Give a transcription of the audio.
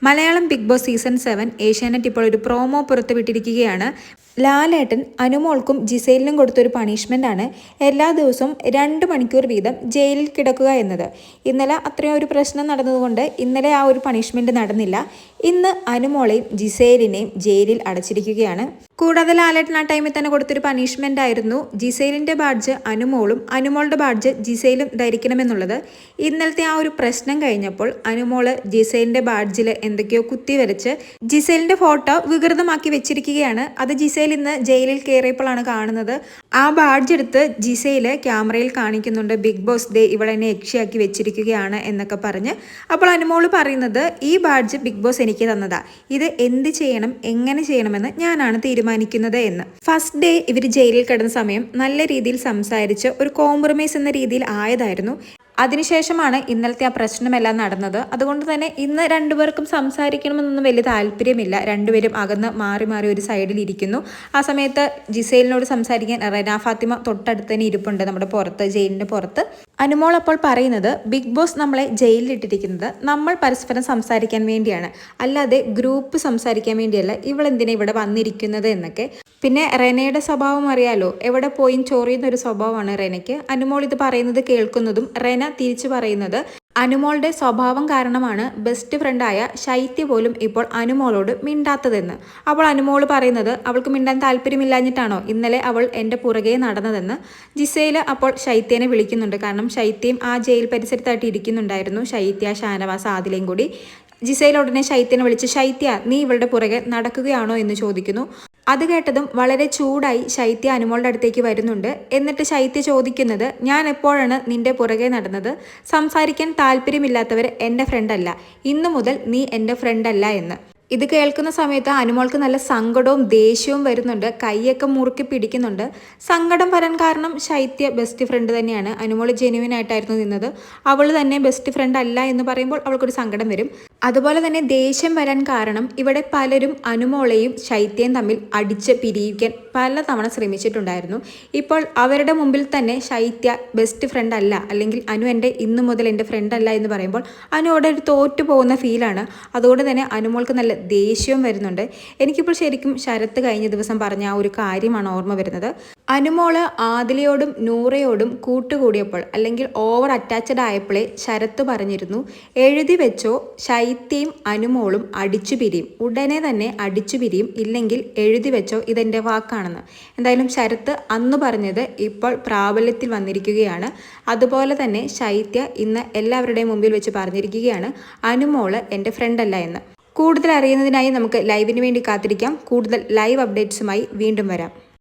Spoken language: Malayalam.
Malayalam Bigg Boss season 7 Asianet ഇപ്പോൾ ഒരു പ്രോമോ പുറത്തുവിട്ടിരിക്കുകയാണ്. ലാലേട്ടൻ അനുമോൾക്കും ജിസേലിനും കൊടുത്തൊരു പണിഷ്മെൻ്റ് ആണ് എല്ലാ ദിവസവും 2 മണിക്കൂർ വീതം ജയിലിൽ കിടക്കുക എന്നത്. ഇന്നലെ അത്രയും ഒരു പ്രശ്നം നടന്നതുകൊണ്ട് ഇന്നലെ ആ ഒരു പണിഷ്മെൻ്റ് നടന്നില്ല. ഇന്ന് അനുമോളെയും ജിസേലിനെയും ജയിലിൽ അടച്ചിരിക്കുകയാണ്. കൂടാതെ ലാലേട്ടൻ ആ ടൈമിൽ തന്നെ കൊടുത്തൊരു പണിഷ്മെൻ്റ് ആയിരുന്നു ജിസേലിൻ്റെ ബാഡ്ജ് അനുമോളും അനുമോളുടെ ബാഡ്ജ് ജിസേലും ധരിക്കണമെന്നുള്ളത്. ഇന്നലത്തെ ആ ഒരു പ്രശ്നം കഴിഞ്ഞപ്പോൾ അനുമോള് ജിസേലിൻ്റെ ബാഡ്ജിൽ എന്തൊക്കെയോ കുത്തിവരച്ച് ജിസേലിൻ്റെ ഫോട്ടോ വികൃതമാക്കി വെച്ചിരിക്കുകയാണ്. അത് ജിസേൽ ഇന്ന് ജയിലിൽ കയറിയപ്പോഴാണ് കാണുന്നത്. ആ ബാഡ്ജ് എടുത്ത് ജിസേല് ക്യാമറയിൽ കാണിക്കുന്നുണ്ട്. ബിഗ് ബോസ് ദേ ഇവിടെ എന്നെ യക്ഷിയാക്കി വെച്ചിരിക്കുകയാണ് എന്നൊക്കെ പറഞ്ഞ്. അപ്പോൾ അനുമോള് പറയുന്നത് ഈ ബാഡ്ജ് ബിഗ് ബോസ് എനിക്ക് തന്നതാ, ഇത് എന്ത് ചെയ്യണം എങ്ങനെ ചെയ്യണമെന്ന് ഞാനാണ് തീരുമാനിക്കുന്നത് എന്ന്. ഫസ്റ്റ് ഡേ ഇവർ ജയിലിൽ കിടന്ന സമയം നല്ല രീതിയിൽ സംസാരിച്ച് ഒരു കോംപ്രമൈസ് എന്ന രീതിയിൽ ആയതായിരുന്നു. അതിനുശേഷമാണ് ഇന്നലത്തെ ആ പ്രശ്നമെല്ലാം നടന്നത്. അതുകൊണ്ട് തന്നെ ഇന്ന് രണ്ടുപേർക്കും സംസാരിക്കണമെന്നൊന്നും വലിയ താല്പര്യമില്ല. രണ്ടുപേരും അകന്ന് മാറി മാറി ഒരു സൈഡിൽ ഇരിക്കുന്നു. ആ സമയത്ത് ജിസേലിനോട് സംസാരിക്കാൻ റെന ഫാത്തിമ തൊട്ടടുത്ത് തന്നെ ഇരിപ്പുണ്ട്, നമ്മുടെ പുറത്ത്, ജയിലിൻ്റെ പുറത്ത്. അനുമോൾ അപ്പോൾ പറയുന്നത് ബിഗ് ബോസ് നമ്മളെ ജയിലിലിട്ടിരിക്കുന്നത് നമ്മൾ പരസ്പരം സംസാരിക്കാൻ വേണ്ടിയാണ്, അല്ലാതെ ഗ്രൂപ്പ് സംസാരിക്കാൻ വേണ്ടിയല്ല. ഇവളെന്തിനാ ഇവിടെ വന്നിരിക്കുന്നത് എന്നൊക്കെ. പിന്നെ റെനയുടെ സ്വഭാവം അറിയാലോ, എവിടെ പോയും ചൊറിയുന്ന ഒരു സ്വഭാവമാണ് റെനയ്ക്ക്. അനുമോൾ ഇത് പറയുന്നത് കേൾക്കുന്നതും റെന തിരിച്ചു പറയുന്നത് അനുമോളുടെ സ്വഭാവം കാരണമാണ് ബെസ്റ്റ് ഫ്രണ്ടായ ശൈത്യ പോലും ഇപ്പോൾ അനുമോളോട് മിണ്ടാത്തതെന്ന്. അപ്പോൾ അനുമോൾ പറയുന്നത് അവൾക്ക് മിണ്ടാൻ താല്പര്യമില്ലാഞ്ഞിട്ടാണോ ഇന്നലെ അവൾ എൻ്റെ പുറകെ നടന്നതെന്ന്. ജിസേല് അപ്പോൾ ശൈത്യനെ വിളിക്കുന്നുണ്ട്. കാരണം ശൈത്യം ആ ജയിൽ പരിസരത്തായിട്ട് ഇരിക്കുന്നുണ്ടായിരുന്നു. ശൈത്യ, ഷാനവാസ്, ആദിലയും കൂടി. ജിസേൽ ഉടനെ ശൈത്യനെ വിളിച്ച് ശൈത്യ നീ ഇവളുടെ പുറകെ നടക്കുകയാണോ എന്ന് ചോദിക്കുന്നു. അത് കേട്ടതും വളരെ ചൂടായി ശൈത്യ അനുമോളുടെ അടുത്തേക്ക് വരുന്നുണ്ട്. എന്നിട്ട് ശൈത്യ ചോദിക്കുന്നത് ഞാൻ എപ്പോഴാണ് നിന്റെ പുറകെ നടന്നത്? സംസാരിക്കാൻ താല്പര്യമില്ലാത്തവർ എൻ്റെ ഫ്രണ്ടല്ല, ഇന്നു മുതൽ നീ എൻ്റെ ഫ്രണ്ടല്ല എന്ന്. ഇത് കേൾക്കുന്ന സമയത്ത് അനുമോൾക്ക് നല്ല സങ്കടവും ദേഷ്യവും വരുന്നുണ്ട്. കൈയൊക്കെ മുറുക്കി പിടിക്കുന്നുണ്ട്. സങ്കടം വരാൻ കാരണം ശൈത്യ ബെസ്റ്റ് ഫ്രണ്ട് തന്നെയാണ്. അനുമോൾ ജെന്യുവൻ ആയിട്ടായിരുന്നു നിന്നത്. അവൾ തന്നെ ബെസ്റ്റ് ഫ്രണ്ട് അല്ല എന്ന് പറയുമ്പോൾ അവൾക്കൊരു സങ്കടം വരും. അതുപോലെ തന്നെ ദേഷ്യം വരാൻ കാരണം ഇവിടെ പലരും അനുമോളെയും ശൈത്യയും തമ്മിൽ അടിച്ച് പിരിയിക്കാൻ പലതവണ ശ്രമിച്ചിട്ടുണ്ടായിരുന്നു. ഇപ്പോൾ അവരുടെ മുമ്പിൽ തന്നെ ശൈത്യ ബെസ്റ്റ് ഫ്രണ്ട് അല്ല, അല്ലെങ്കിൽ അനു ഇന്നു മുതൽ എൻ്റെ ഫ്രണ്ട് അല്ല എന്ന് പറയുമ്പോൾ അനു അവിടെ ഒരു തോറ്റു പോകുന്ന ഫീലാണ്. അതുകൊണ്ട് തന്നെ അനുമോൾക്ക് നല്ല ദേഷ്യവും വരുന്നുണ്ട്. എനിക്കിപ്പോൾ ശരിക്കും ശരത്ത് കഴിഞ്ഞ ദിവസം പറഞ്ഞ ആ ഒരു കാര്യമാണ് ഓർമ്മ വരുന്നത്. അനുമോള് ആദിലയോടും നൂറയോടും കൂട്ടുകൂടിയപ്പോൾ, അല്ലെങ്കിൽ ഓവർ അറ്റാച്ച്ഡ് ആയപ്പോഴേ ശരത്ത് പറഞ്ഞിരുന്നു എഴുതി വെച്ചോ, ശൈത്യയും അനുമോളും അടിച്ചു പിരിയും, ഉടനെ തന്നെ അടിച്ചു പിരിയും, ഇല്ലെങ്കിൽ എഴുതി വെച്ചോ, ഇതെൻ്റെ വാക്കാണെന്ന്. എന്തായാലും ശരത്ത് അന്ന് പറഞ്ഞത് ഇപ്പോൾ പ്രാബല്യത്തിൽ വന്നിരിക്കുകയാണ്. അതുപോലെ തന്നെ ശൈത്യ ഇന്ന് എല്ലാവരുടെയും മുമ്പിൽ വെച്ച് പറഞ്ഞിരിക്കുകയാണ് അനുമോള് എൻ്റെ ഫ്രണ്ടല്ല എന്ന്. കൂടുതൽ അറിയുന്നതിനായി നമുക്ക് ലൈവിന് വേണ്ടി കാത്തിരിക്കാം. കൂടുതൽ ലൈവ് അപ്ഡേറ്റ്സുമായി വീണ്ടും വരാം.